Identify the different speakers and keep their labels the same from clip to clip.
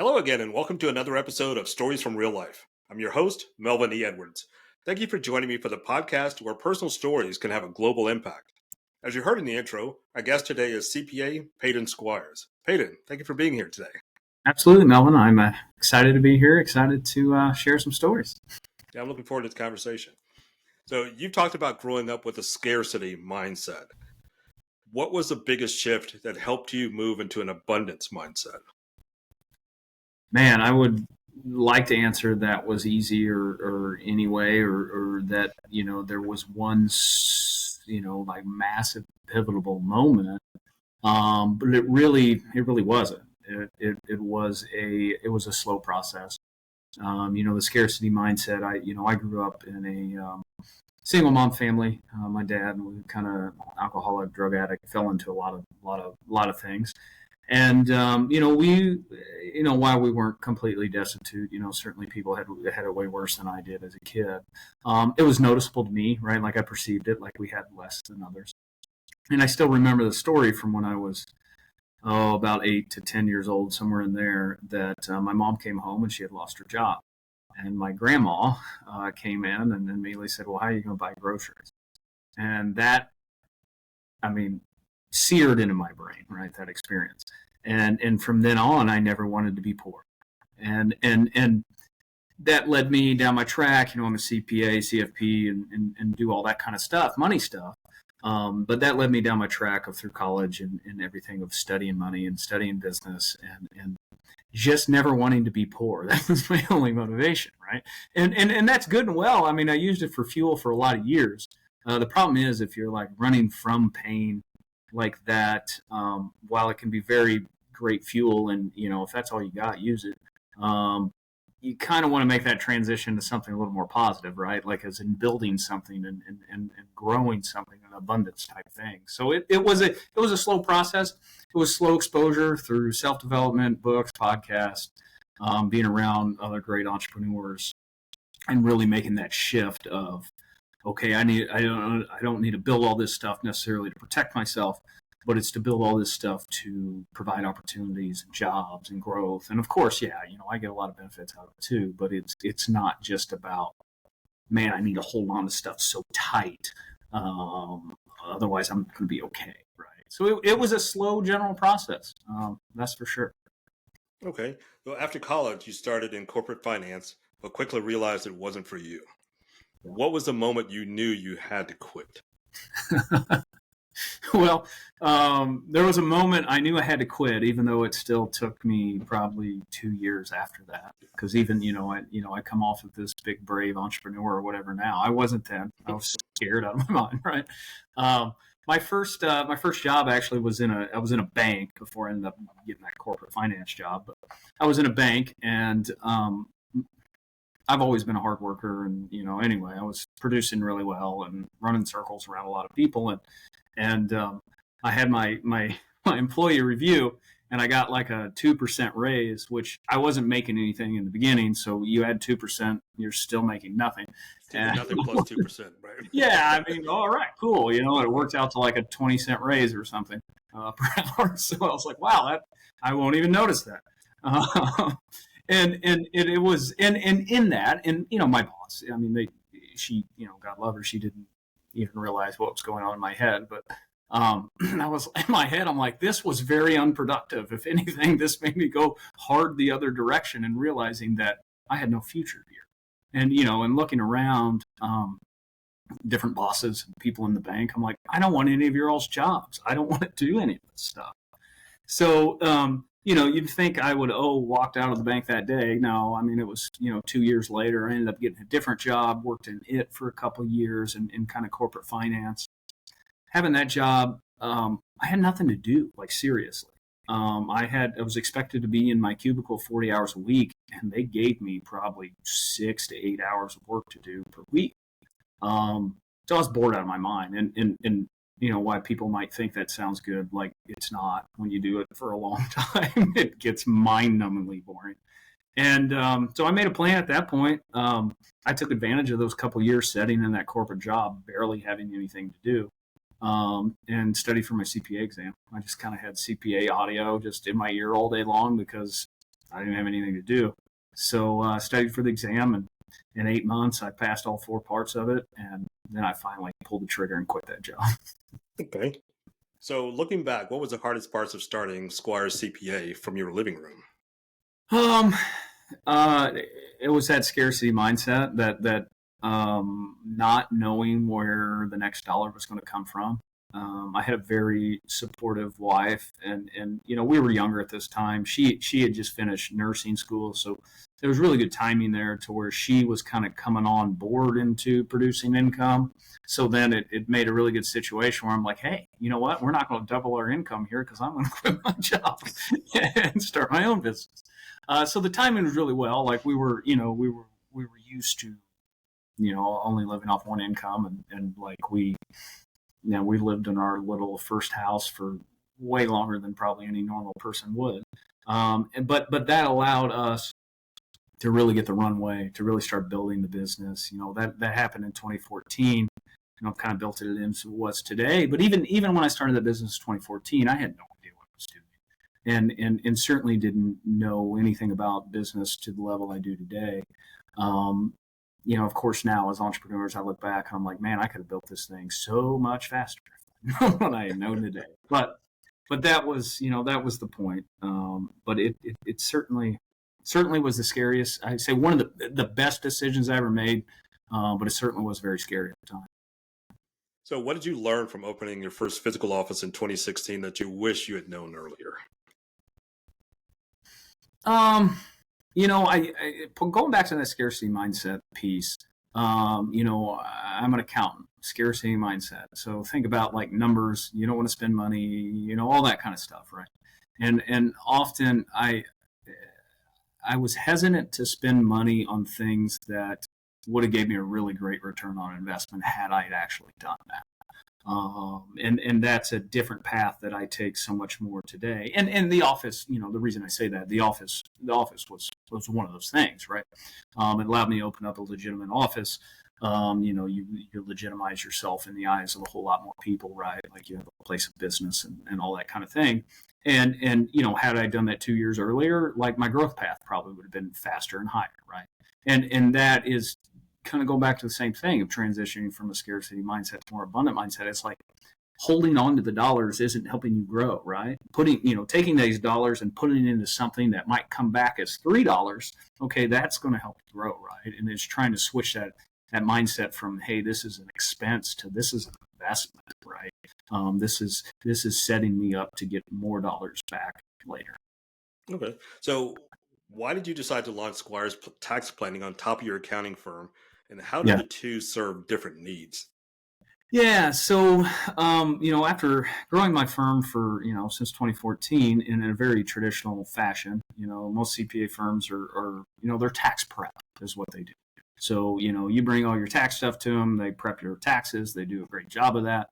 Speaker 1: Hello again, and welcome to another episode of Stories from Real Life. I'm your host, Melvin E. Edwards. Thank you for joining me for the podcast where personal stories can have a global impact. As you heard in the intro, our guest today is CPA Paden Squires. Paden, thank you for being here today.
Speaker 2: Absolutely, Melvin. I'm excited to be here, excited to share some stories.
Speaker 1: Yeah, I'm looking forward to this conversation. So, you've talked about growing up with a scarcity mindset. What was the biggest shift that helped you move into an abundance mindset?
Speaker 2: Man, I would like to answer that was easy or anyway, or that, there was one, like massive pivotal moment. But it really wasn't. It was a slow process. The scarcity mindset. I grew up in a single mom family. My dad was kind of alcoholic, drug addict, fell into a lot of things. And while we weren't completely destitute, certainly people had it way worse than I did as a kid. It was noticeable to me, right? Like I perceived it, like we had less than others. And I still remember the story from when I was about 8 to 10 years old, somewhere in there. That my mom came home and she had lost her job, and my grandma came in and immediately said, "Well, how are you going to buy groceries?" And that, I mean, seared into my brain, right? That experience, and from then on, I never wanted to be poor, and that led me down my track. I'm a CPA, CFP, and do all that kind of stuff, money stuff. But that led me down my track of through college and everything of studying money and studying business and just never wanting to be poor. That was my only motivation, right? And that's good and well. I mean, I used it for fuel for a lot of years. The problem is if you're like running from pain like that, while it can be very great fuel, and if that's all you got, use it. You kind of want to make that transition to something a little more positive, right? Like as in building something and growing something, an abundance type thing. So it was a slow process. It was slow exposure through self development, books, podcasts, being around other great entrepreneurs, and really making that shift of, okay, I don't need to build all this stuff necessarily to protect myself, but it's to build all this stuff to provide opportunities and jobs and growth. And of course, yeah, I get a lot of benefits out of it too, but it's not just about, man, I need to hold on to stuff so tight. Otherwise I'm not going to be okay. Right. So it was a slow general process. That's for sure.
Speaker 1: Okay. So, after college, you started in corporate finance, but quickly realized it wasn't for you. What was the moment you knew you had to quit?
Speaker 2: Well, there was a moment I knew I had to quit, even though it still took me probably 2 years after that. Because even I come off of this big brave entrepreneur or whatever. Now I wasn't then. I was scared out of my mind. Right. My first job actually I was in a bank before I ended up getting that corporate finance job. But I was in a bank, and I've always been a hard worker, and anyway, I was producing really well and running circles around a lot of people, and I had my employee review, and I got like a 2% raise, which I wasn't making anything in the beginning. So you add 2%, you're still making nothing.
Speaker 1: Still nothing plus 2%, right?
Speaker 2: Yeah, I mean, all right, cool. It worked out to like a 20-cent raise or something per hour. So I was like, wow, that I won't even notice that. And it was and in that, and my boss, I mean, she, God love her, she didn't even realize what was going on in my head. But I was in my head, I'm like, this was very unproductive. If anything, this made me go hard the other direction, and realizing that I had no future here. And looking around, different bosses and people in the bank, I'm like, I don't want any of your all's jobs. I don't want to do any of this stuff. So, you'd think I would, walked out of the bank that day. No, I mean, it was, 2 years later, I ended up getting a different job, worked in it for a couple of years in kind of corporate finance. Having that job, I had nothing to do, like seriously. I was expected to be in my cubicle 40 hours a week, and they gave me probably 6 to 8 hours of work to do per week. So I was bored out of my mind, and why people might think that sounds good, like it's not. When you do it for a long time, it gets mind-numbingly boring. And so I made a plan at that point. I took advantage of those couple years sitting in that corporate job, barely having anything to do, and studied for my CPA exam. I just kind of had CPA audio just in my ear all day long, because I didn't have anything to do. So I studied for the exam, and in 8 months, I passed all 4 parts of it. And then I finally pulled the trigger and quit that job.
Speaker 1: Okay. So looking back, what was the hardest parts of starting Squires CPA from your living room?
Speaker 2: Um, it was that scarcity mindset, that not knowing where the next dollar was going to come from. I had a very supportive wife, and we were younger at this time. She had just finished nursing school, so there was really good timing there to where she was kind of coming on board into producing income. So then it made a really good situation where I'm like, hey, you know what? We're not going to double our income here because I'm going to quit my job and start my own business. So the timing was really well. Like we were used to, only living off one income, and like we lived in our little first house for way longer than probably any normal person would. But that allowed us to really get the runway, to really start building the business. That happened in 2014. I've kind of built it into what's today. But even when I started the business in 2014, I had no idea what I was doing, and certainly didn't know anything about business to the level I do today. Of course, now as entrepreneurs, I look back and I'm like, man, I could have built this thing so much faster than I had known today. But that was the point. But it certainly was the scariest. I'd say one of the best decisions I ever made. But it certainly was very scary at the time.
Speaker 1: So what did you learn from opening your first physical office in 2016 that you wish you had known earlier?
Speaker 2: I going back to that scarcity mindset piece. I'm an accountant. Scarcity mindset. So think about like numbers. You don't want to spend money. All that kind of stuff, right? And often I was hesitant to spend money on things that would have gave me a really great return on investment had I actually done that. And that's a different path that I take so much more today. And the office, the reason I say that, the office was one of those things, right? It allowed me to open up a legitimate office. You legitimize yourself in the eyes of a whole lot more people, right? Like you have a place of business and all that kind of thing. And had I done that 2 years earlier, like my growth path probably would have been faster and higher, right? And that is kind of go back to the same thing of transitioning from a scarcity mindset to more abundant mindset. It's like holding on to the dollars isn't helping you grow, right? Taking these dollars and putting it into something that might come back as $3, okay, that's going to help you grow, right? And it's trying to switch that mindset from, hey, this is an expense to this is an investment, right? This is setting me up to get more dollars back later.
Speaker 1: Okay. So why did you decide to launch Squires Tax Planning on top of your accounting firm? And how did the two serve different needs?
Speaker 2: Yeah. So, after growing my firm for, since 2014 in a very traditional fashion, most CPA firms are they're tax prep is what they do. So, you bring all your tax stuff to them, they prep your taxes, they do a great job of that.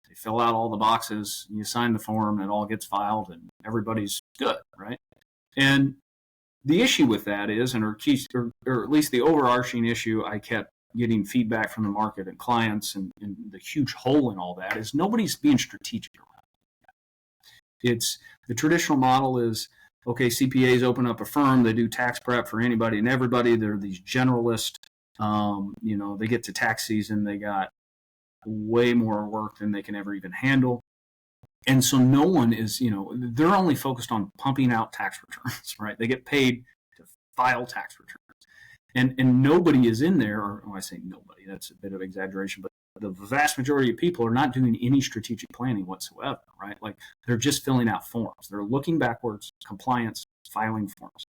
Speaker 2: They fill out all the boxes, you sign the form, and it all gets filed, and everybody's good, right? And the issue with that is, or at least the overarching issue I kept getting feedback from the market and clients and the huge hole in all that is nobody's being strategic around it. It's the traditional model is, okay, CPAs open up a firm, they do tax prep for anybody and everybody. They're these generalists. They get to tax season, they got way more work than they can ever even handle. And so no one is, they're only focused on pumping out tax returns, right? They get paid to file tax returns. And nobody is in there, or when I say nobody, that's a bit of exaggeration, but the vast majority of people are not doing any strategic planning whatsoever, right? Like they're just filling out forms. They're looking backwards, compliance, filing forms.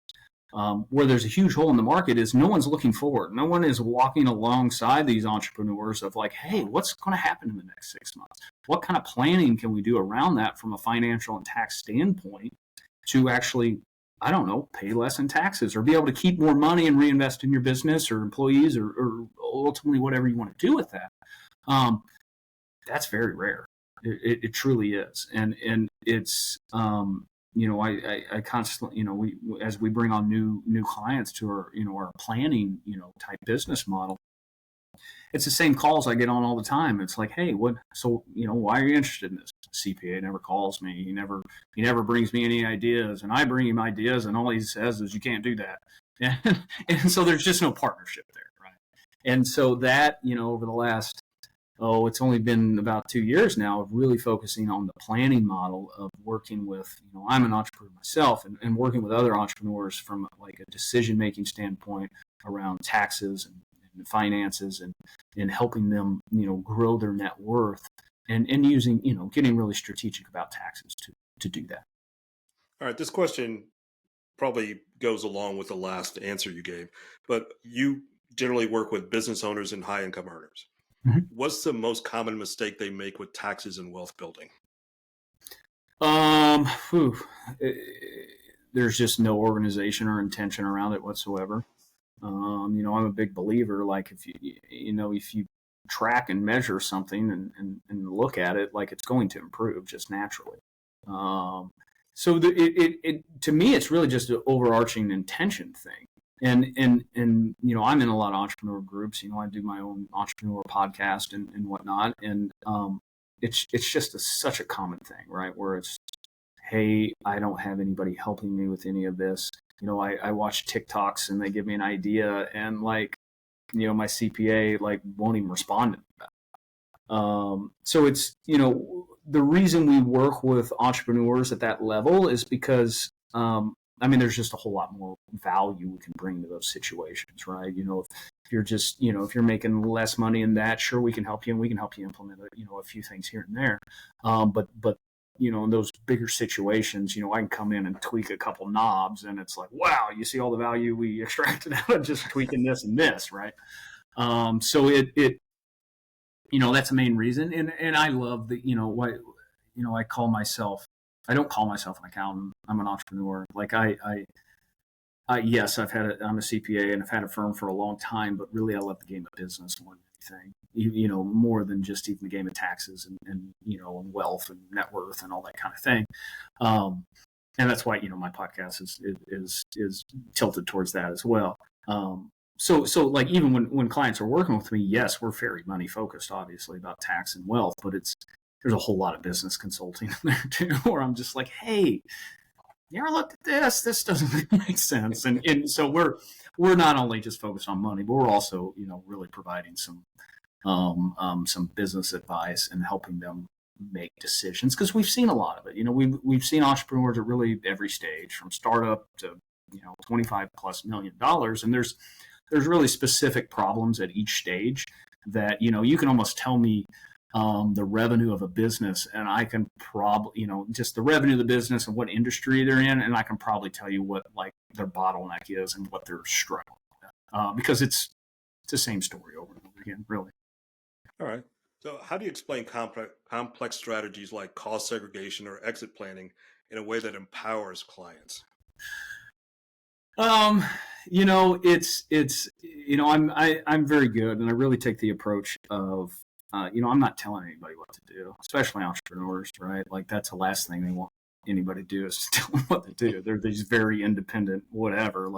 Speaker 2: Where there's a huge hole in the market is no one's looking forward. No one is walking alongside these entrepreneurs of like, hey, what's going to happen in the next 6 months? What kind of planning can we do around that from a financial and tax standpoint to actually, I don't know, pay less in taxes or be able to keep more money and reinvest in your business or employees or ultimately whatever you want to do with that. That's very rare. It truly is. And it's, I constantly, as we bring on new clients to our, our planning, type business model, it's the same calls I get on all the time. It's like, hey, why are you interested in this? CPA never calls me. He never brings me any ideas, and I bring him ideas, and all he says is, you can't do that. And so there's just no partnership there, right? And so that, over the last, it's only been about 2 years now of really focusing on the planning model of working with, I'm an entrepreneur myself, and working with other entrepreneurs from like a decision-making standpoint around taxes and finances, and helping them, grow their net worth, and using, getting really strategic about taxes to do that.
Speaker 1: All right, this question probably goes along with the last answer you gave, but you generally work with business owners and high income earners. Mm-hmm. What's the most common mistake they make with taxes and wealth building?
Speaker 2: There's just no organization or intention around it whatsoever. I'm a big believer, like if you track and measure something and look at it, like it's going to improve just naturally. So to me, it's really just an overarching intention thing. And I'm in a lot of entrepreneur groups. I do my own entrepreneur podcast and whatnot. And it's just such a common thing, right? Where it's, hey, I don't have anybody helping me with any of this. I watch TikToks and they give me an idea, and my CPA won't even respond to that. So it's, the reason we work with entrepreneurs at that level is because, there's just a whole lot more value we can bring to those situations, right? If you're just, if you're making less money in that, sure, we can help you, and we can help you implement, a few things here and there. But in those bigger situations, I can come in and tweak a couple knobs, and it's like, wow, you see all the value we extracted out of just tweaking this and this, right? So it that's the main reason. And I love that, I don't call myself an accountant. I'm an entrepreneur. Yes, I'm a CPA and I've had a firm for a long time, but really I love the game of business more than anything, more than just even the game of taxes and and wealth and net worth and all that kind of thing. And that's why, my podcast is tilted towards that as well. So even when clients are working with me, yes, we're very money focused, obviously, about tax and wealth, but there's a whole lot of business consulting in there too, where I'm just like, hey, you ever looked at this? This doesn't make sense. And so we're not only just focused on money, but we're also, really providing some business advice and helping them make decisions, because we've seen a lot of it. We've seen entrepreneurs at really every stage, from startup to, $25+ million. And there's really specific problems at each stage that, you can almost tell me the revenue of a business, and I can probably, just the revenue of the business and what industry they're in, and I can probably tell you what their bottleneck is and what they're struggling with, because it's the same story over and over again, really.
Speaker 1: All right. So how do you explain complex strategies like cost segregation or exit planning in a way that empowers clients?
Speaker 2: I'm very good, and I really take the approach of, I'm not telling anybody what to do, especially entrepreneurs, right? That's the last thing they want anybody to do, is to tell them what to do. They're these very independent, whatever.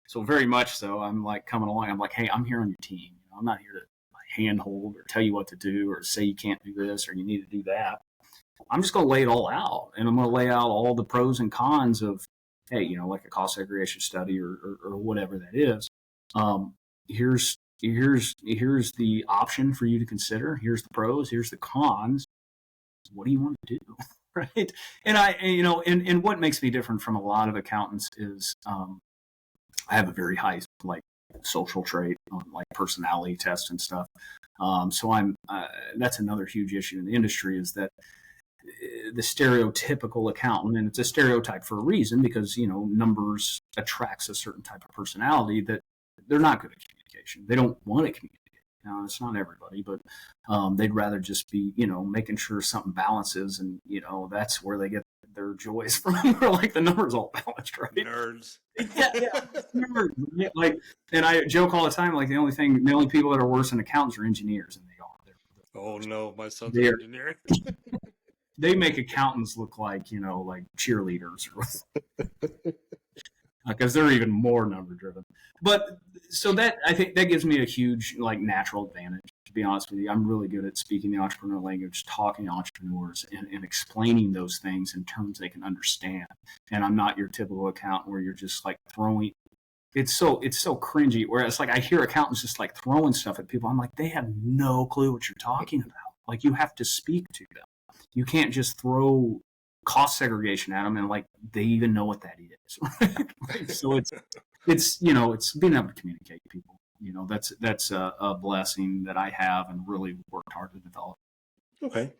Speaker 2: So very much so, I'm coming along. I'm like, hey, I'm here on your team. I'm not here to handhold or tell you what to do or say you can't do this or you need to do that. I'm just going to lay it all out, and I'm going to lay out all the pros and cons of, hey, like a cost segregation study or whatever that is. Here's the option for you to consider. Here's the pros. Here's the cons. What do you want to do? Right. And and what makes me different from a lot of accountants is, I have a very high, social trait on personality tests and stuff. So that's another huge issue in the industry, is that the stereotypical accountant, and it's a stereotype for a reason, because, numbers attracts a certain type of personality that they're not good at communication. They don't want to communicate. Now, it's not everybody, but they'd rather just be, making sure something balances, and, that's where they get their joys from. Where the numbers all balanced, right?
Speaker 1: Nerds.
Speaker 2: Yeah. Nerds. And I joke all the time, the only people that are worse than accountants are engineers, and they are.
Speaker 1: Oh no, my son's an engineer.
Speaker 2: They make accountants look like cheerleaders, because they're even more number driven. But so that, I think that gives me a huge like natural advantage. To be honest with you, I'm really good at speaking the entrepreneur language, talking to entrepreneurs, and explaining those things in terms they can understand. And I'm not your typical accountant where you're just like throwing. It's so cringy. Whereas like I hear accountants just like throwing stuff at people. I'm like, they have no clue what you're talking about. Like you have to speak to them. You can't just throw cost segregation at them and like they even know what that is. Right? So it's being able to communicate to people. That's a blessing that I have and really worked hard to develop.
Speaker 1: Okay.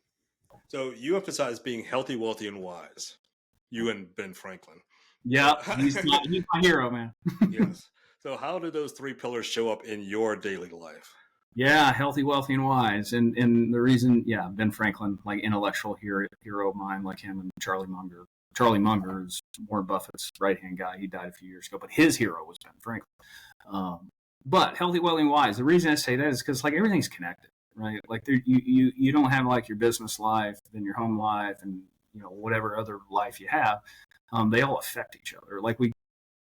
Speaker 1: So you emphasize being healthy, wealthy, and wise. You and Ben Franklin.
Speaker 2: Yeah,
Speaker 1: So,
Speaker 2: he's my hero, man.
Speaker 1: yes. So how do those three pillars show up in your daily life?
Speaker 2: Yeah, healthy, wealthy, and wise. And the reason, yeah, Ben Franklin, like intellectual hero of mine, like him and Charlie Munger. Charlie Munger is Warren Buffett's right hand guy. He died a few years ago, but his hero was Ben Franklin. But healthy, wealthy, and wise. The reason I say that is because like everything's connected, right? Like you don't have like your business life, then your home life, and whatever other life you have. They all affect each other. Like we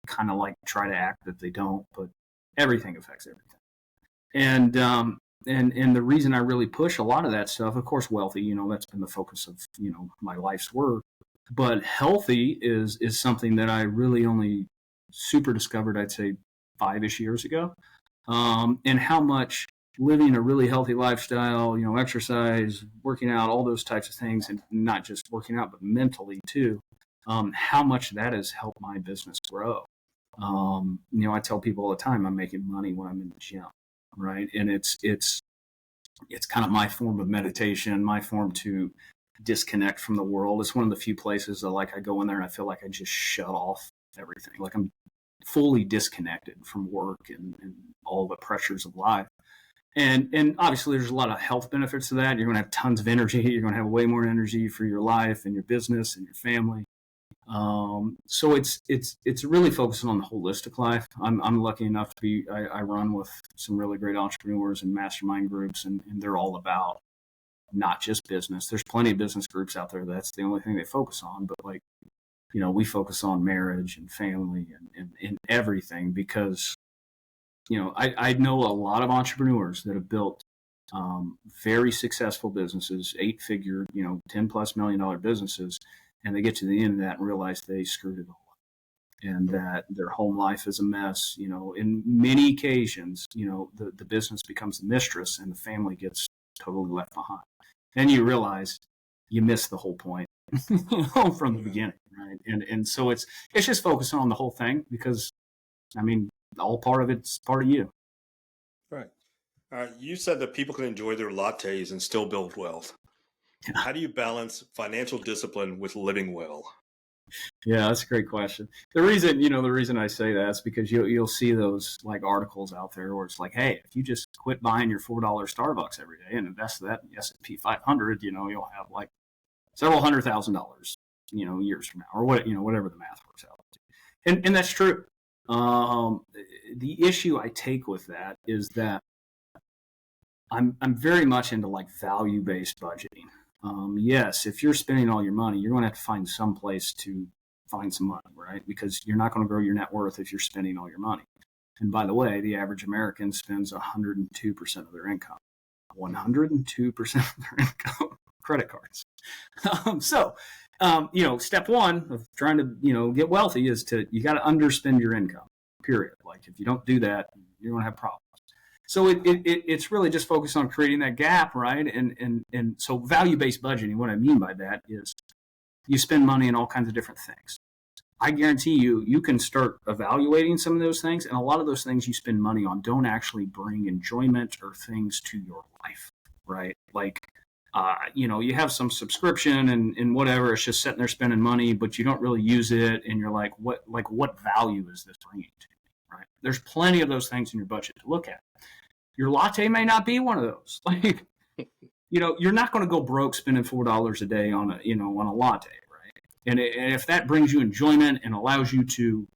Speaker 2: kind of like try to act that they don't, but everything affects everything. And the reason I really push a lot of that stuff, of course, wealthy, that's been the focus of my life's work. But healthy is something that I really only super discovered, I'd say, 5-ish years ago. And how much living a really healthy lifestyle, exercise, working out, all those types of things, and not just working out, but mentally too, how much that has helped my business grow. I tell people all the time I'm making money when I'm in the gym, right? And it's kind of my form of meditation, my form to disconnect from the world. It's one of the few places that like I go in there and I feel like I just shut off everything. Like I'm fully disconnected from work and all the pressures of life. And obviously there's a lot of health benefits to that. You're going to have tons of energy. You're going to have way more energy for your life and your business and your family. So it's really focusing on the holistic life. I'm lucky enough to be, I run with some really great entrepreneurs and mastermind groups, and they're all about not just business. There's plenty of business groups out there. That's the only thing they focus on. But like, we focus on marriage and family and everything because, I know a lot of entrepreneurs that have built very successful businesses, 8-figure, $10+ million businesses. And they get to the end of that and realize they screwed it all up and that their home life is a mess. In many occasions, the business becomes the mistress and the family gets totally left behind. Then you realize you missed the whole point from the beginning, right? And so it's just focusing on the whole thing because, all part of it's part of you.
Speaker 1: Right. You said that people can enjoy their lattes and still build wealth. How do you balance financial discipline with living well?
Speaker 2: Yeah, that's a great question. The reason I say that is because you'll see those like articles out there where it's like, hey, if you just quit buying your $4 Starbucks every day and invest that in the S&P 500, you'll have like several $100,000, years from now, or whatever the math works out to. And that's true. The issue I take with that is that I'm very much into like value-based budgeting. Yes, if you're spending all your money, you're going to have to find some place to find some money, right? Because you're not going to grow your net worth if you're spending all your money. And by the way, the average American spends 102% of their income. 102% of their income, credit cards. Step one of trying to, get wealthy is you got to underspend your income, period. Like if you don't do that, you're going to have problems. So it's really just focused on creating that gap, right? And so value-based budgeting, what I mean by that is you spend money on all kinds of different things. I guarantee you can start evaluating some of those things, and a lot of those things you spend money on don't actually bring enjoyment or things to your life, right? Like, you have some subscription and whatever, it's just sitting there spending money, but you don't really use it, and you're like, what value is this bringing to me, right? There's plenty of those things in your budget to look at. Your latte may not be one of those. Like, you're not going to go broke spending $4 a day on a latte, right? And if that brings you enjoyment and allows you to,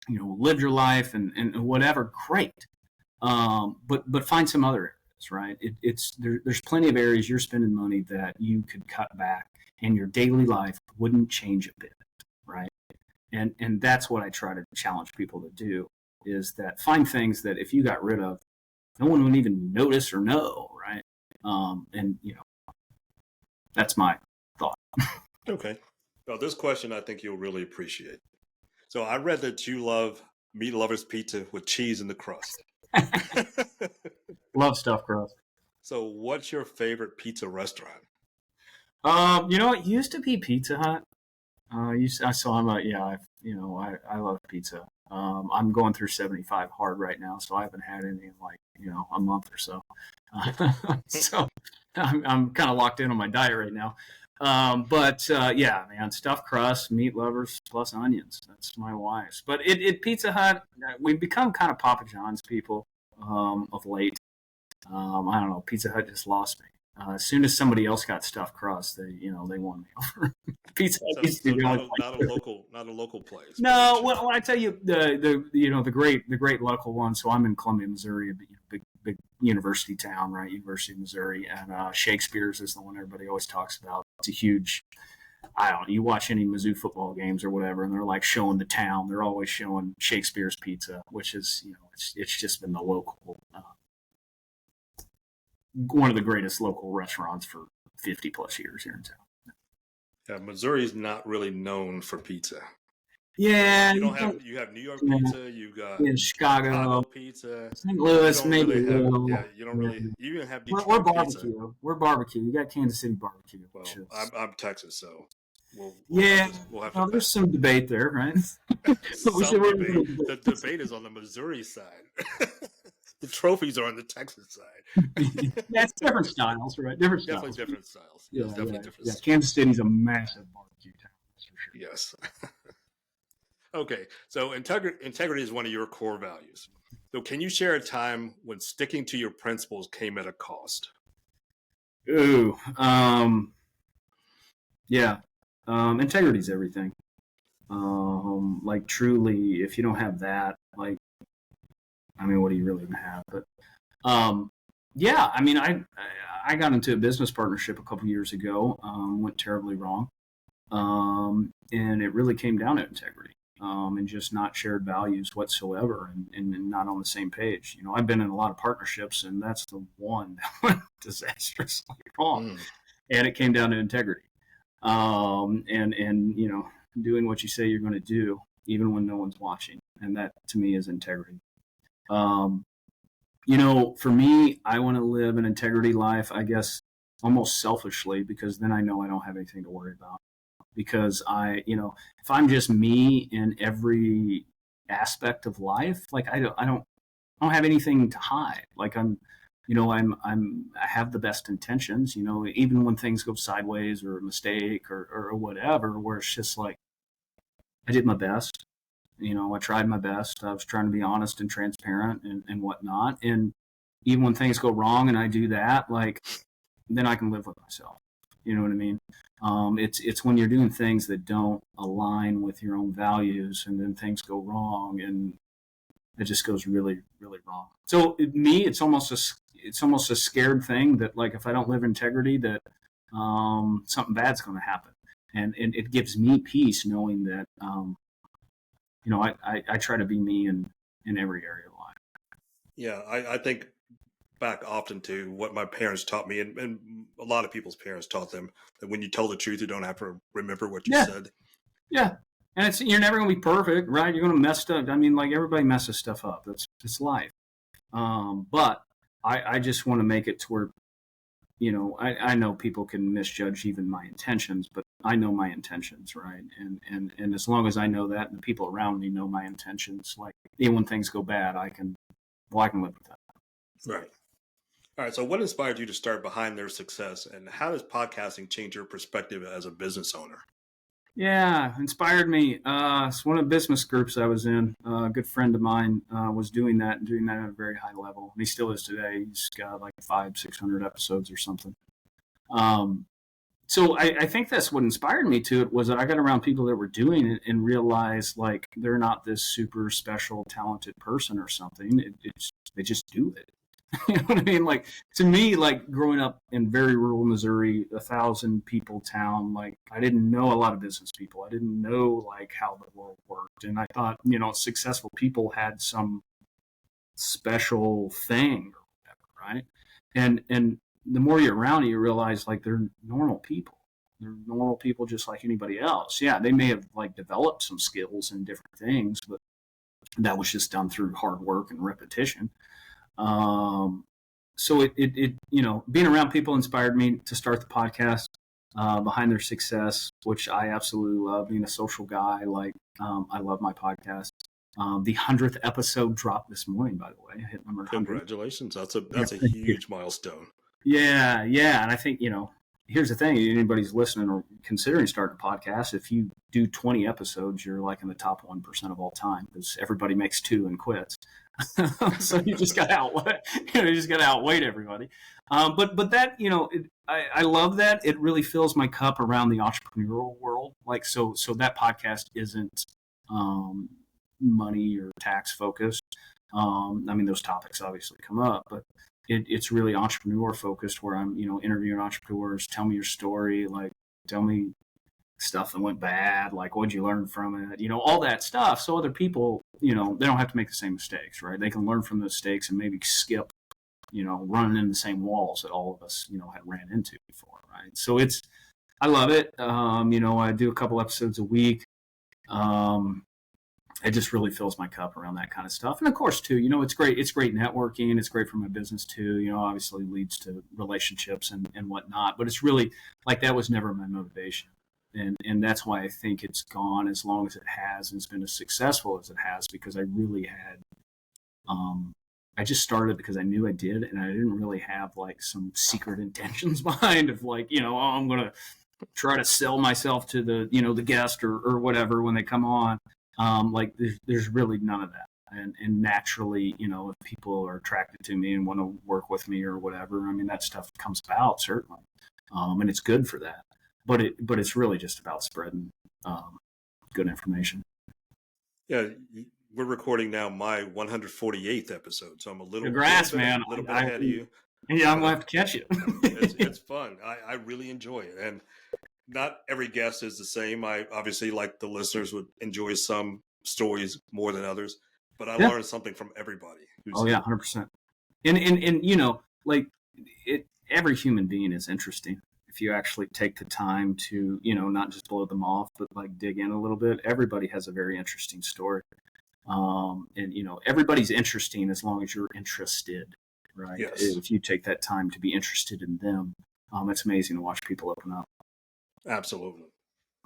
Speaker 2: live your life and whatever, great. But find some other areas, right? There's plenty of areas you're spending money that you could cut back, and your daily life wouldn't change a bit, right? And that's what I try to challenge people to do. is that find things that if you got rid of, no one would even notice or know, right? And that's my thought.
Speaker 1: Okay. Well, this question I think you'll really appreciate. So I read that you love meat lovers pizza with cheese in the crust.
Speaker 2: Love stuffed crust.
Speaker 1: So what's your favorite pizza restaurant?
Speaker 2: It used to be Pizza Hut. I saw him. I love pizza. I'm going through 75 hard right now, so I haven't had any in like a month or so. So I'm kind of locked in on my diet right now. But yeah, man, stuffed crust, meat lovers plus onions. That's my wife's. But it Pizza Hut, we've become kind of Papa John's people of late. I don't know. Pizza Hut just lost me. As soon as somebody else got stuffed crust, they won me over. Pizza Hut used to be the only place.
Speaker 1: Not a local place.
Speaker 2: No, well, I tell you, the great local one. So I'm in Columbia, Missouri, a big university town, right? University of Missouri, and Shakespeare's is the one everybody always talks about. It's a huge. I don't know. You watch any Mizzou football games or whatever, and they're like showing the town. They're always showing Shakespeare's Pizza, which is it's just been the local. One of the greatest local restaurants for 50 plus years here in town.
Speaker 1: Yeah, Missouri's not really known for pizza.
Speaker 2: Yeah,
Speaker 1: you have New York pizza, you got
Speaker 2: Chicago
Speaker 1: pizza,
Speaker 2: St. Louis, maybe.
Speaker 1: You don't really. You even have Detroit
Speaker 2: we're barbecue.
Speaker 1: Pizza.
Speaker 2: We're barbecue. You got Kansas City barbecue.
Speaker 1: Well, I'm Texas, so we'll have
Speaker 2: to there's some debate there, right?
Speaker 1: The debate is on the Missouri side. The trophies are on the Texas side.
Speaker 2: That's different styles, right? Different styles.
Speaker 1: Different styles.
Speaker 2: Yeah,
Speaker 1: different
Speaker 2: styles. Kansas City's a massive barbecue town, that's for sure.
Speaker 1: Yes. Okay, so integrity is one of your core values. So can you share a time when sticking to your principles came at a cost?
Speaker 2: Ooh, yeah. Integrity is everything. Like truly, if you don't have that, like, I mean, what do you really even have? But, yeah, I mean, I got into a business partnership a couple years ago, went terribly wrong. And it really came down to integrity, and just not shared values whatsoever and not on the same page. I've been in a lot of partnerships, and that's the one that went disastrously wrong. And it came down to integrity. And doing what you say you're going to do, even when no one's watching. And that to me is integrity. For me, I want to live an integrity life, I guess, almost selfishly, because then I know I don't have anything to worry about. Because if I'm just me in every aspect of life, like I don't have anything to hide. Like I have the best intentions, even when things go sideways or a mistake or whatever, where it's just like, I did my best. I tried my best. I was trying to be honest and transparent and whatnot. And even when things go wrong and I do that, like, then I can live with myself. You know what I mean? It's when you're doing things that don't align with your own values, and then things go wrong, and it just goes really, really wrong. So it's almost a scared thing that, like, if I don't live integrity, that something bad's going to happen, and it gives me peace knowing that I try to be me in every area of life.
Speaker 1: Yeah, I think back often to what my parents taught me, and a lot of people's parents taught them, that when you tell the truth, you don't have to remember what you said.
Speaker 2: Yeah, and you're never going to be perfect, right? You're going to mess up. I mean, like, everybody messes stuff up. It's life. But I just want to make it to where, I know people can misjudge even my intentions, but I know my intentions, right? And as long as I know that, and the people around me know my intentions, like, even when things go bad, I can live with that.
Speaker 1: Right. All right. So what inspired you to start Behind Their Success, and how does podcasting change your perspective as a business owner?
Speaker 2: Yeah, inspired me. It's one of the business groups I was in. A good friend of mine was doing that at a very high level. And he still is today. He's got like 500-600 episodes or something. So I think that's what inspired me to it, was that I got around people that were doing it and realized, like, they're not this super special talented person or something. They just do it. You know what I mean? Like, to me, like growing up in very rural Missouri, 1,000 people town, like I didn't know a lot of business people. I didn't know like how the world worked. And I thought, successful people had some special thing or whatever, right? And the more you're around it, you realize like they're normal people. They're normal people just like anybody else. Yeah, they may have like developed some skills and different things, but that was just done through hard work and repetition. Um, so being around people inspired me to start the podcast behind their success, which I absolutely love. Being a social guy, like I love my podcast. The 100th episode dropped this morning, by the way. I hit number 100.
Speaker 1: Congratulations! That's a huge milestone.
Speaker 2: Yeah, and I think here's the thing: anybody's listening or considering starting a podcast, if you do 20 episodes, you're like in the top 1% of all time because everybody makes 2 and quits. So you just got to outweight everybody. But that I love that. It really fills my cup around the entrepreneurial world. Like so that podcast isn't money or tax focused. I mean, those topics obviously come up, but it's really entrepreneur focused where I'm, interviewing entrepreneurs, tell me your story, like tell me stuff that went bad, like what'd you learn from it, all that stuff. So other people, they don't have to make the same mistakes, right? They can learn from those mistakes and maybe skip, running in the same walls that all of us, had ran into before, right? So I love it. I do a couple episodes a week. It just really fills my cup around that kind of stuff. And of course, too, it's great. It's great networking. It's great for my business, too. Obviously leads to relationships and whatnot. But it's really like that was never my motivation. And that's why I think it's gone as long as it has and it's been as successful as it has because I really had I just started because I knew I did. And I didn't really have like some secret intentions behind of like, I'm going to try to sell myself to the, the guest or whatever when they come on. Like there's really none of that. And naturally, if people are attracted to me and want to work with me or whatever, I mean, that stuff comes about certainly. And it's good for that, but it's really just about spreading, good information.
Speaker 1: Yeah. We're recording now my 148th episode. So I'm a little,
Speaker 2: Congrats,
Speaker 1: bit
Speaker 2: man.
Speaker 1: ahead of you.
Speaker 2: Yeah, I'm going to have to catch you.
Speaker 1: It's fun. I really enjoy it. And not every guest is the same. I obviously, like the listeners, would enjoy some stories more than others, but I learned something from everybody.
Speaker 2: Oh yeah, 100%. And like every human being is interesting if you actually take the time to, not just blow them off, but like dig in a little bit. Everybody has a very interesting story, and everybody's interesting as long as you're interested, right?
Speaker 1: Yes.
Speaker 2: If you take that time to be interested in them, it's amazing to watch people open up.
Speaker 1: Absolutely.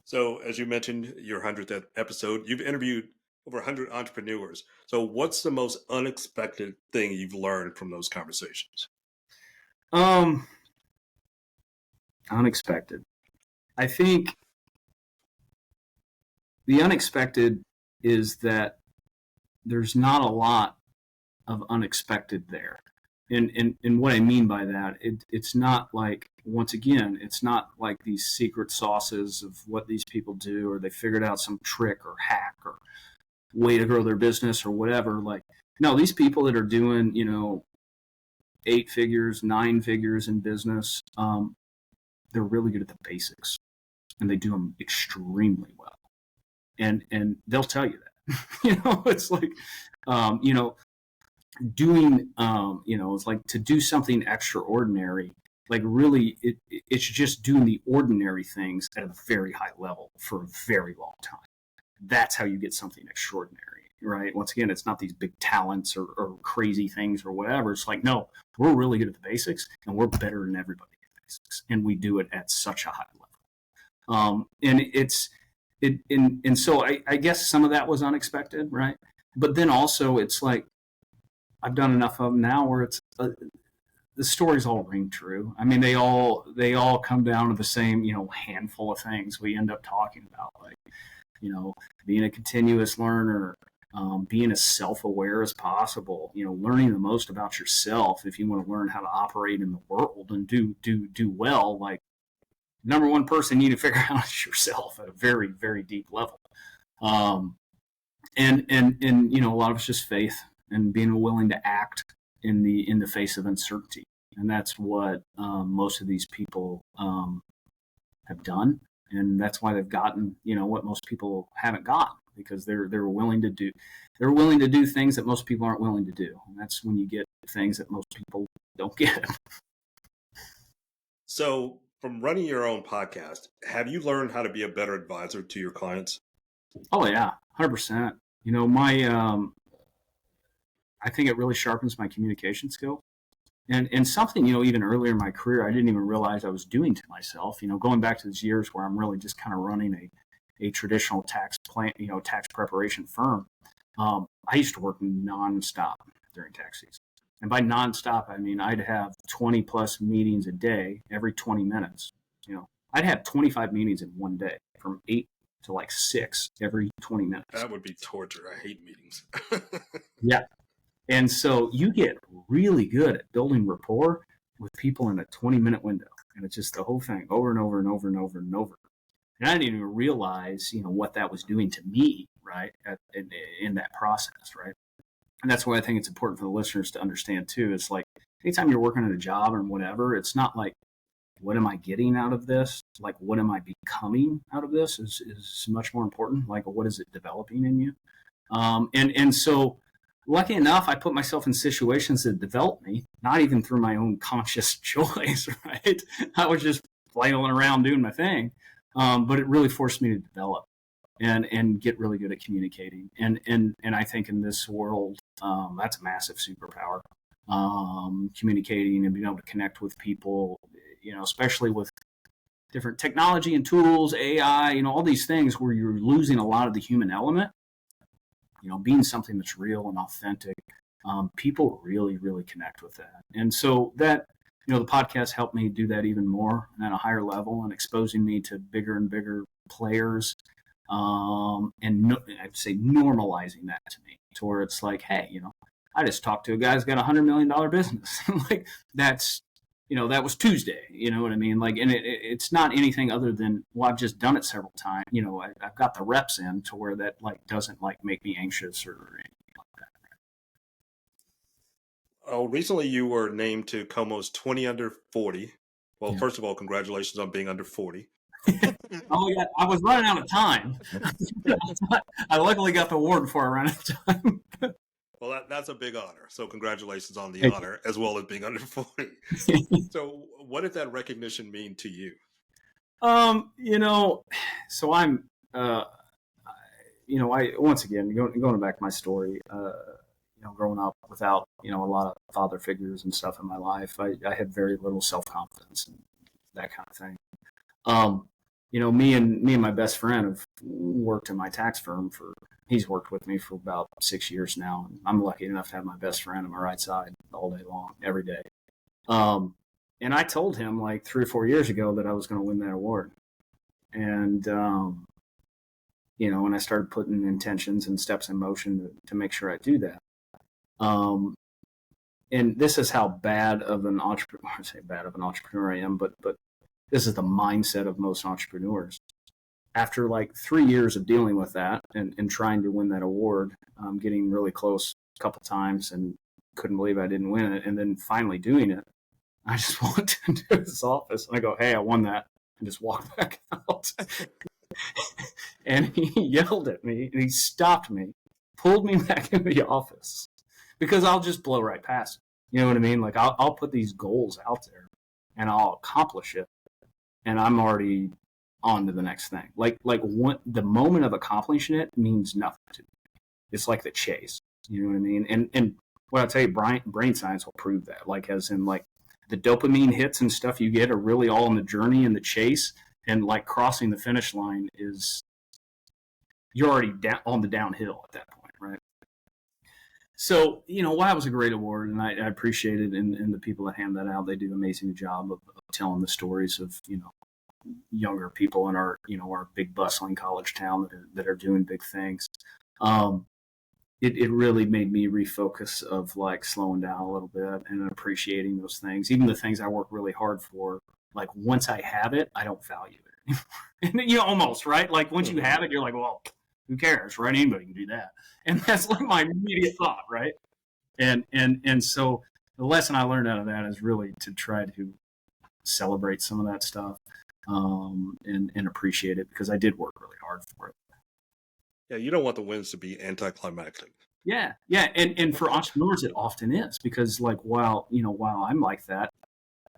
Speaker 1: So, as you mentioned, your 100th episode, you've interviewed over 100 entrepreneurs. So, what's the most unexpected thing you've learned from those conversations?
Speaker 2: Unexpected. I think the unexpected is that there's not a lot of unexpected there. And what I mean by that, it's not like, once again, it's not like these secret sauces of what these people do, or they figured out some trick or hack or way to grow their business or whatever. Like, no, these people that are doing, 8 figures, 9 figures in business, they're really good at the basics and they do them extremely well. And they'll tell you that, it's like, doing, it's like to do something extraordinary, like really it's just doing the ordinary things at a very high level for a very long time. That's how you get something extraordinary, right? Once again, it's not these big talents or crazy things or whatever. It's like, no, we're really good at the basics and we're better than everybody at the basics. And we do it at such a high level. And so I guess some of that was unexpected, right? But then also it's like, I've done enough of them now where it's the stories all ring true. I mean, they all come down to the same, handful of things we end up talking about, like, being a continuous learner, being as self-aware as possible, learning the most about yourself if you want to learn how to operate in the world and do well. Like, number one person you need to figure out is yourself at a very, very deep level. And a lot of it's just faith and being willing to act in the face of uncertainty. And that's what most of these people have done. And that's why they've gotten, what most people haven't gotten, because they're willing to do things that most people aren't willing to do. And that's when you get things that most people don't get.
Speaker 1: So, from running your own podcast, have you learned how to be a better advisor to your clients?
Speaker 2: Oh yeah, 100%. I think it really sharpens my communication skill. And something, even earlier in my career, I didn't even realize I was doing to myself, going back to those years where I'm really just kind of running a traditional tax plan, tax preparation firm. I used to work nonstop during tax season. And by nonstop, I mean, I'd have 20 plus meetings a day, every 20 minutes. I'd have 25 meetings in one day from 8 to like 6 every 20 minutes.
Speaker 1: That would be torture. I hate meetings.
Speaker 2: Yeah. And so you get really good at building rapport with people in a 20-minute window. And it's just the whole thing over and over and over and over and over. And I didn't even realize, what that was doing to me, right, in that process, right? And that's why I think it's important for the listeners to understand, too. It's like anytime you're working at a job or whatever, it's not like, what am I getting out of this? Like, what am I becoming out of this is much more important. Like, what is it developing in you? And so, lucky enough, I put myself in situations that developed me, not even through my own conscious choice, right? I was just flailing around doing my thing. But it really forced me to develop and get really good at communicating. And I think in this world, that's a massive superpower. Communicating and being able to connect with people, especially with different technology and tools, AI, all these things where you're losing a lot of the human element. Being something that's real and authentic, people really, really connect with that. And so that, the podcast helped me do that even more and at a higher level, and exposing me to bigger and bigger players. I'd say normalizing that to me, to where it's like, hey, I just talked to a guy who's got $100 million business. Like that's, that was Tuesday, you know what I mean? Like, and it's not anything other than, well, I've just done it several times. I've got the reps in to where that doesn't make me anxious or anything like that.
Speaker 1: Oh, recently you were named to Como's 20 under 40. Well,
Speaker 2: Yeah.
Speaker 1: First of all, congratulations on being under 40.
Speaker 2: Oh yeah, I was running out of time. I luckily got the award before I ran out of time.
Speaker 1: Well, that's a big honor. So congratulations on the
Speaker 2: Thank
Speaker 1: honor, as well as being under 40. So what did that recognition mean to you?
Speaker 2: So I'm, once again, going back to my story, growing up without, a lot of father figures and stuff in my life, I had very little self-confidence and that kind of thing. Me and my best friend have worked in my tax firm he's worked with me for about 6 years now. And I'm lucky enough to have my best friend on my right side all day long, every day. And I told him like 3 or 4 years ago that I was going to win that award. And, when I started putting intentions and steps in motion to make sure I do that. And this is how bad of an entrepreneur I am, but this is the mindset of most entrepreneurs. After like 3 years of dealing with that and trying to win that award, getting really close a couple times and couldn't believe I didn't win it, and then finally doing it, I just walked into his office and I go, "Hey, I won that," and just walked back out. And he yelled at me and he stopped me, pulled me back into the office, because I'll just blow right past it. You know what I mean? Like I'll put these goals out there and I'll accomplish it, and I'm already on to the next thing. Like the moment of accomplishing it means nothing to me. It's like the chase. You know what I mean? And what I'll tell you, brain science will prove that. Like as in like the dopamine hits and stuff you get are really all in the journey and the chase, and like crossing the finish line is, you're already down on the downhill at that point, right? So, that was a great award, and I appreciate it. And the people that hand that out, they do an amazing job of telling the stories of, younger people in our, our big bustling college town that are doing big things. It really made me refocus of like slowing down a little bit and appreciating those things, even the things I work really hard for. Like once I have it, I don't value it anymore. And, almost, right? Like once you have it, you're like, well, who cares, right? Anybody can do that. And that's like my immediate thought, right? And so the lesson I learned out of that is really to try to celebrate some of that stuff, and appreciate it, because I did work really hard for it.
Speaker 1: Yeah, you don't want the wins to be anticlimactic.
Speaker 2: Yeah, yeah, and for entrepreneurs, it often is, because like while I'm like that,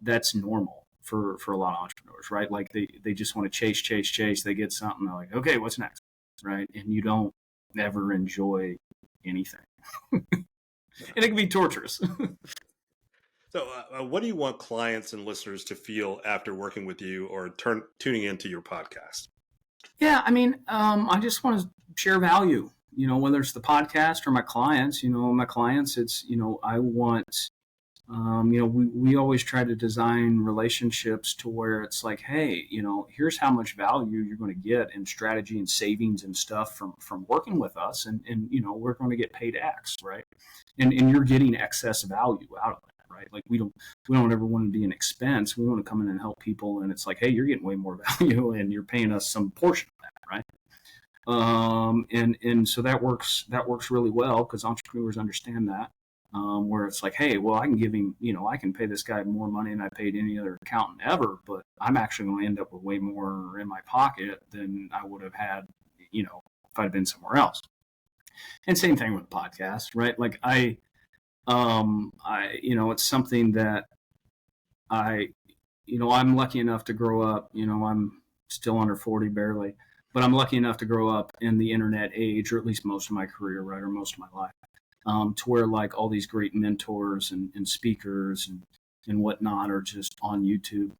Speaker 2: that's normal for a lot of entrepreneurs, right? Like they just want to chase. They get something, they're like, okay, what's next, right? And you don't ever enjoy anything, and it can be torturous.
Speaker 1: So, what do you want clients and listeners to feel after working with you or tuning into your podcast?
Speaker 2: Yeah, I mean, I just want to share value. Whether it's the podcast or my clients. My clients, it's I want. We always try to design relationships to where it's like, hey, here's how much value you're going to get in strategy and savings and stuff from working with us, and we're going to get paid X, right? And you're getting excess value out of it. Right? Like we don't ever want to be an expense. We want to come in and help people, and it's like, hey, you're getting way more value, and you're paying us some portion of that, right? And so that works really well, because entrepreneurs understand that, where it's like, hey, well, I can give him, I can pay this guy more money than I paid any other accountant ever, but I'm actually going to end up with way more in my pocket than I would have had, if I'd been somewhere else. And same thing with the podcast, right? Like it's something that I'm lucky enough to grow up. I'm still under 40 barely, but I'm lucky enough to grow up in the internet age, or at least most of my career, right, or most of my life, to where like all these great mentors and speakers and whatnot are just on YouTube,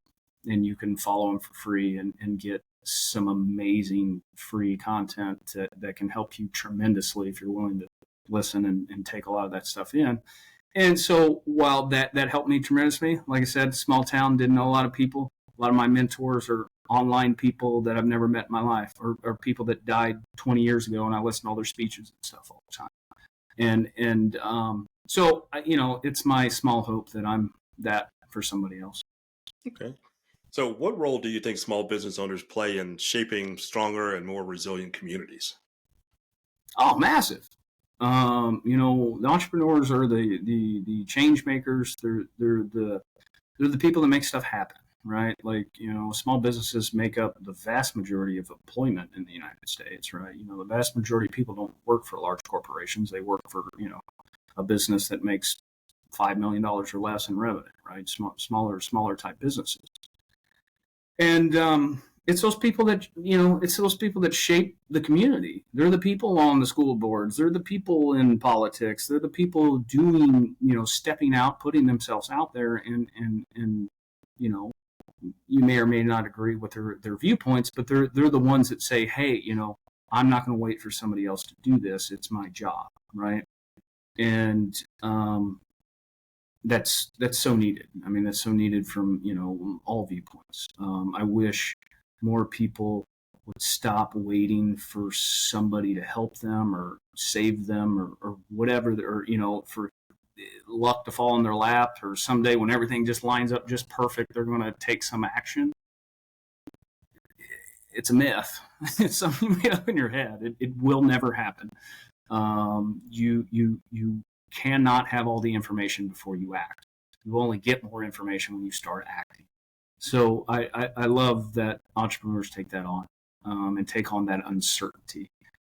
Speaker 2: and you can follow them for free and get some amazing free content that can help you tremendously if you're willing to listen and take a lot of that stuff in. And so while that helped me tremendously, like I said, small town, didn't know a lot of people. A lot of my mentors are online people that I've never met in my life, or people that died 20 years ago, and I listen to all their speeches and stuff all the time. So it's my small hope that I'm that for somebody else.
Speaker 1: Okay. So, what role do you think small business owners play in shaping stronger and more resilient communities?
Speaker 2: Oh, massive. The entrepreneurs are the change makers. They're the people that make stuff happen, right? Like, small businesses make up the vast majority of employment in the United States, right? The vast majority of people don't work for large corporations. They work for, a business that makes $5 million or less in revenue, right? Smaller type businesses. And it's those people that shape the community. They're the people on the school boards. They're the people in politics. They're the people doing, stepping out, putting themselves out there, and you may or may not agree with their viewpoints, but they're the ones that say, hey, I'm not going to wait for somebody else to do this. It's my job, right? And that's so needed. I mean, that's so needed from all viewpoints. I wish more people would stop waiting for somebody to help them or save them or whatever, or for luck to fall in their lap, or someday when everything just lines up just perfect, they're going to take some action. It's a myth. It's something you made up in your head. It will never happen. You cannot have all the information before you act. You only get more information when you start acting. So I love that entrepreneurs take that on, and take on that uncertainty,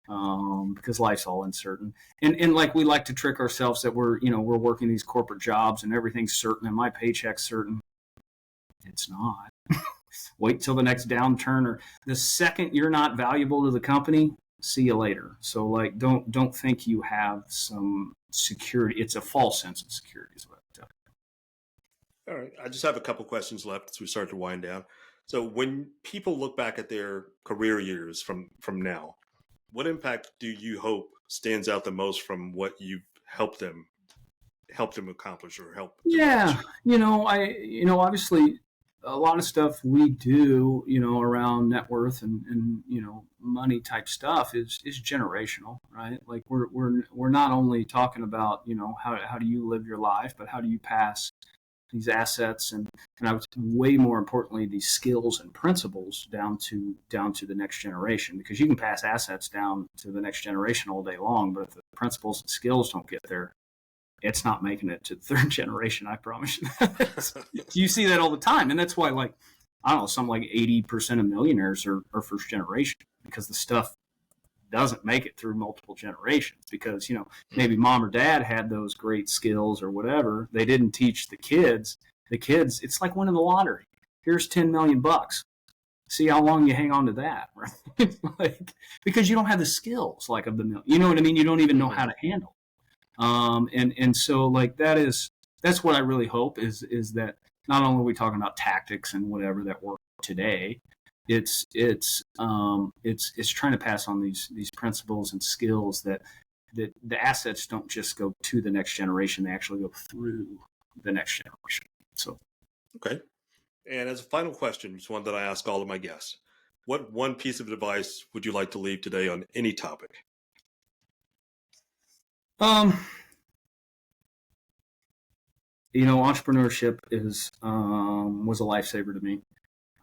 Speaker 2: because life's all uncertain. And like we like to trick ourselves that we're working these corporate jobs and everything's certain and my paycheck's certain. It's not. Wait till the next downturn, or the second you're not valuable to the company, see you later. So like don't think you have some security. It's a false sense of security is what I tell you.
Speaker 1: All right. I just have a couple questions left as we start to wind down. So, when people look back at their career years from now, what impact do you hope stands out the most from what you've helped them accomplish or help them
Speaker 2: Yeah,
Speaker 1: achieve?
Speaker 2: obviously a lot of stuff we do, around net worth and money type stuff is generational, right? Like we're not only talking about, how do you live your life, but how do you pass these assets and I would say way more importantly these skills and principles down to the next generation, because you can pass assets down to the next generation all day long, but if the principles and skills don't get there, it's not making it to the third generation. I promise you. You see that all the time, and that's why, like, I don't know, some like 80% of millionaires are first generation, because the stuff doesn't make it through multiple generations, because maybe mom or dad had those great skills or whatever. They didn't teach the kids. It's like winning the lottery. Here's $10 million. See how long you hang on to that, right? Like, because you don't have the skills like of the million. You know what I mean? You don't even know how to handle. And so, like, that's what I really hope is that not only are we talking about tactics and whatever that work today, it's trying to pass on these principles and skills that the assets don't just go to the next generation; they actually go through the next generation. So,
Speaker 1: okay. And as a final question, it's one that I ask all of my guests: what one piece of advice would you like to leave today on any topic?
Speaker 2: Entrepreneurship was a lifesaver to me,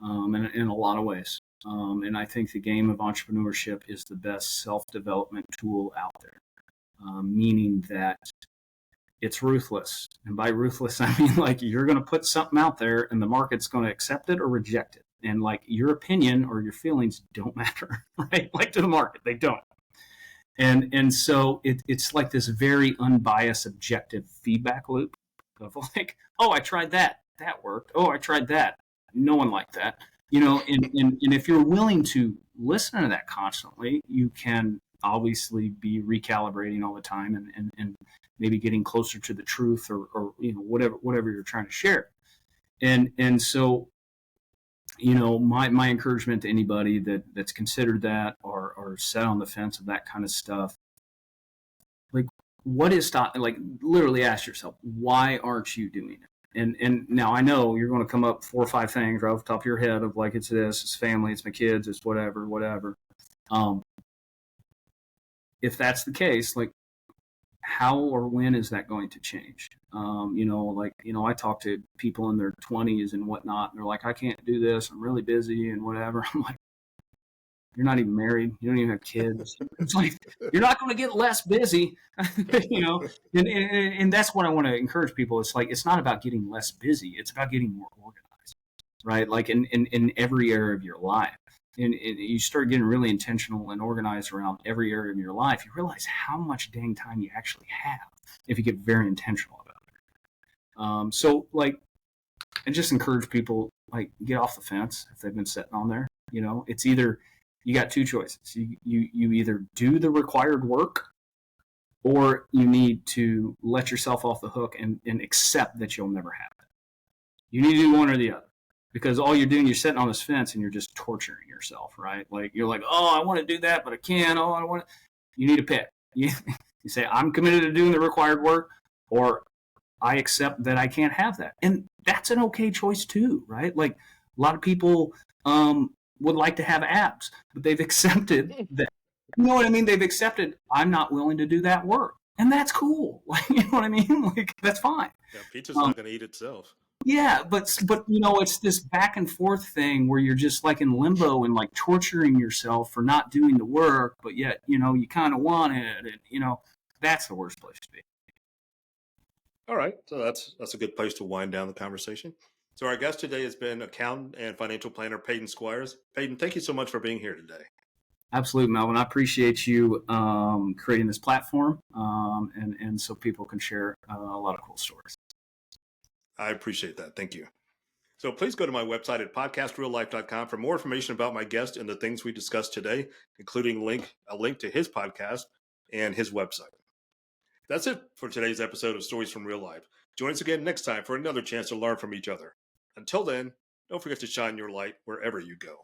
Speaker 2: in a lot of ways. And I think the game of entrepreneurship is the best self-development tool out there, meaning that it's ruthless. And by ruthless, I mean, like, you're going to put something out there and the market's going to accept it or reject it. And, like, your opinion or your feelings don't matter, right? Like, to the market, they don't. And so it's like this very unbiased, objective feedback loop of, like, oh, I tried that worked. Oh, I tried that. No one liked that. And if you're willing to listen to that constantly, you can obviously be recalibrating all the time and maybe getting closer to the truth or whatever you're trying to share. And so, my encouragement to anybody that's considered that or set on the fence of that kind of stuff, like, what is like, literally ask yourself, why aren't you doing it? And now I know you're going to come up 4 or 5 things right off the top of your head of, like, it's this, it's family, it's my kids, it's whatever. If that's the case, like, how or when is that going to change? I talk to people in their 20s and whatnot, and they're like, I can't do this, I'm really busy and whatever. I'm like, you're not even married, you don't even have kids. It's like, you're not going to get less busy, and that's what I want to encourage people. It's like, it's not about getting less busy, it's about getting more organized, right? Like, in every area of your life. And you start getting really intentional and organized around every area of your life, you realize how much dang time you actually have if you get very intentional about it. So, like, I just encourage people, like, get off the fence if they've been sitting on there. It's either, you got 2 choices. You either do the required work, or you need to let yourself off the hook and accept that you'll never have it. You need to do one or the other. Because all you're doing, you're sitting on this fence and you're just torturing yourself, right? Like, you're like, oh, I want to do that, but I can't. Oh, I want to. You need to pick. You say, I'm committed to doing the required work, or I accept that I can't have that. And that's an okay choice too, right? Like, a lot of people would like to have abs, but they've accepted that. You know what I mean? They've accepted, I'm not willing to do that work. And that's cool. Like, you know what I mean? Like, that's fine.
Speaker 1: Yeah, pizza's not going to eat itself.
Speaker 2: Yeah, but it's this back and forth thing where you're just, like, in limbo and, like, torturing yourself for not doing the work, but yet, you kind of want it, and, that's the worst place to be.
Speaker 1: All right, so that's a good place to wind down the conversation. So our guest today has been accountant and financial planner Paden Squires. Paden, thank you so much for being here today.
Speaker 2: Absolutely, Melvin. I appreciate you creating this platform, and so people can share a lot of cool stories.
Speaker 1: I appreciate that. Thank you. So please go to my website at podcastreallife.com for more information about my guest and the things we discussed today, including a link to his podcast and his website. That's it for today's episode of Stories from Real Life. Join us again next time for another chance to learn from each other. Until then, don't forget to shine your light wherever you go.